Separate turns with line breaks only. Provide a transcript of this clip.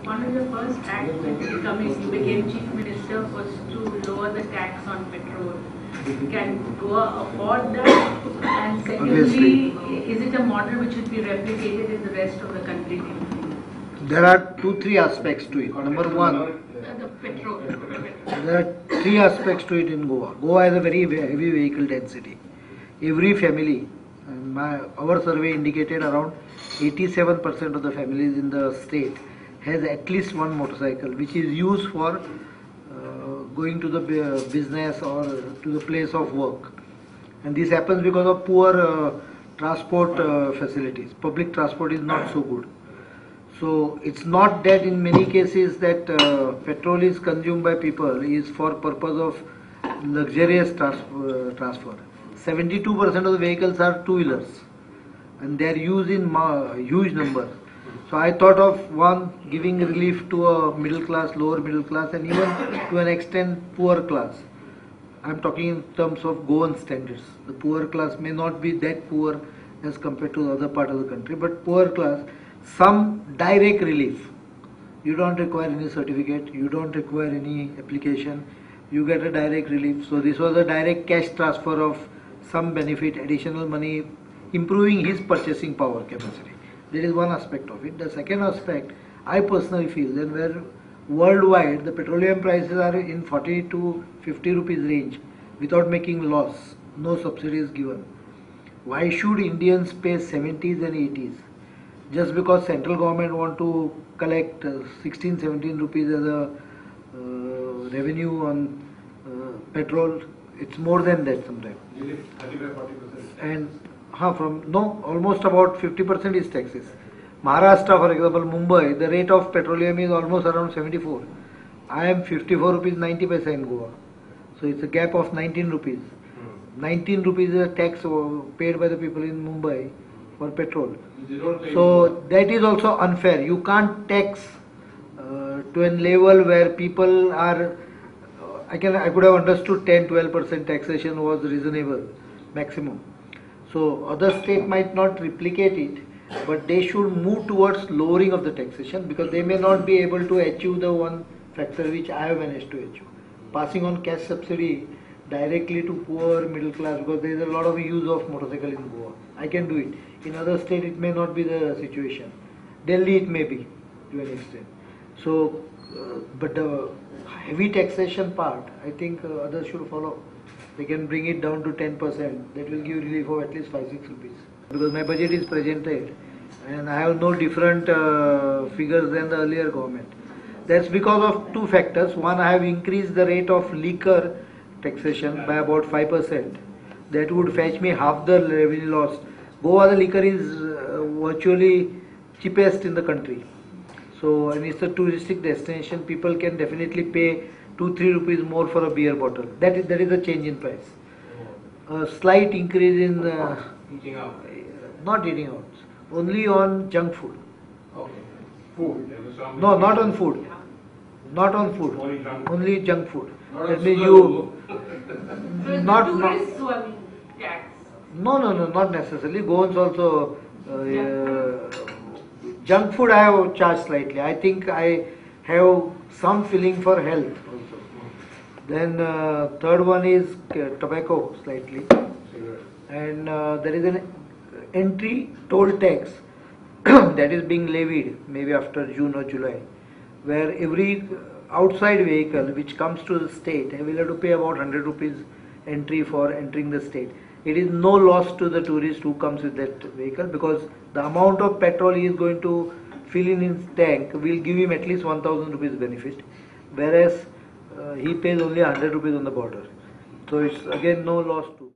One of the first acts when you became chief minister was to lower the tax on petrol. Can Goa afford that? And secondly, is it a model which should be replicated in the rest of the country?
There are 2-3 aspects to it. Number one,
The petrol.
there are 3 aspects to it in Goa. Goa has a very heavy vehicle density. Every family, our survey indicated around 87% of the families in the state has at least one motorcycle, which is used for going to the business or to the place of work. And this happens because of poor transport facilities. Public transport is not so good. So it's not that in many cases that petrol is consumed by people is for purpose of luxurious transfer. 72% of the vehicles are two-wheelers and they are used in huge numbers. So I thought of one, giving relief to a middle class, lower middle class, and even to an extent poor class. I'm talking in terms of Goan standards. The poor class may not be that poor as compared to the other part of the country, but poor class, some direct relief. You don't require any certificate, you don't require any application, you get a direct relief. So this was a direct cash transfer of some benefit, additional money, improving his purchasing power capacity. There is one aspect of it. The second aspect, I personally feel that where worldwide the petroleum prices are in 40 to 50 rupees range without making loss, no subsidy is given. Why should Indians pay 70s and 80s? Just because central government want to collect 16-17 rupees as a revenue on petrol, it's more than that sometimes. 35-40%. And almost about 50% is taxes. Maharashtra, for example, Mumbai, the rate of petroleum is almost around 74. I am 54 rupees 90 paisa in Goa. So it's a gap of 19 rupees. 19 rupees is a tax paid by the people in Mumbai for petrol. So that is also unfair. You can't tax to a level where people are. I could have understood 10-12% taxation was reasonable maximum. So other state might not replicate it, but they should move towards lowering of the taxation because they may not be able to achieve the one factor which I have managed to achieve. Passing on cash subsidy directly to poor middle class, because there is a lot of use of motorcycle in Goa. I can do it. In other state it may not be the situation. Delhi it may be to an extent. So, but the heavy taxation part, I think others should follow. They can bring it down to 10%. That will give relief of at least 5-6 rupees. Because my budget is presented and I have no different figures than the earlier government. That's because of 2 factors. One, I have increased the rate of liquor taxation by about 5%. That would fetch me half the revenue loss. Goa, the liquor is virtually cheapest in the country. So, and it's a touristic destination. People can definitely pay 2-3 rupees more for a beer bottle. That is a change in price. A slight increase in
eating out.
Not eating out, only on junk food.
Okay. Food.
No, not on food. Not on food. Only junk food.
That
means you
not tourists who are being taxed.
No, not necessarily. Goans also junk food I have charged slightly. I think I have some feeling for health also. Then third one is tobacco slightly, and there is an entry toll tax that is being levied maybe after June or July, where every outside vehicle which comes to the state will have to pay about 100 rupees entry for entering the state. It is no loss to the tourist who comes with that vehicle because the amount of petrol he is going to fill in his tank will give him at least 1000 rupees benefit, whereas he pays only 100 rupees on the border. So it's again no loss to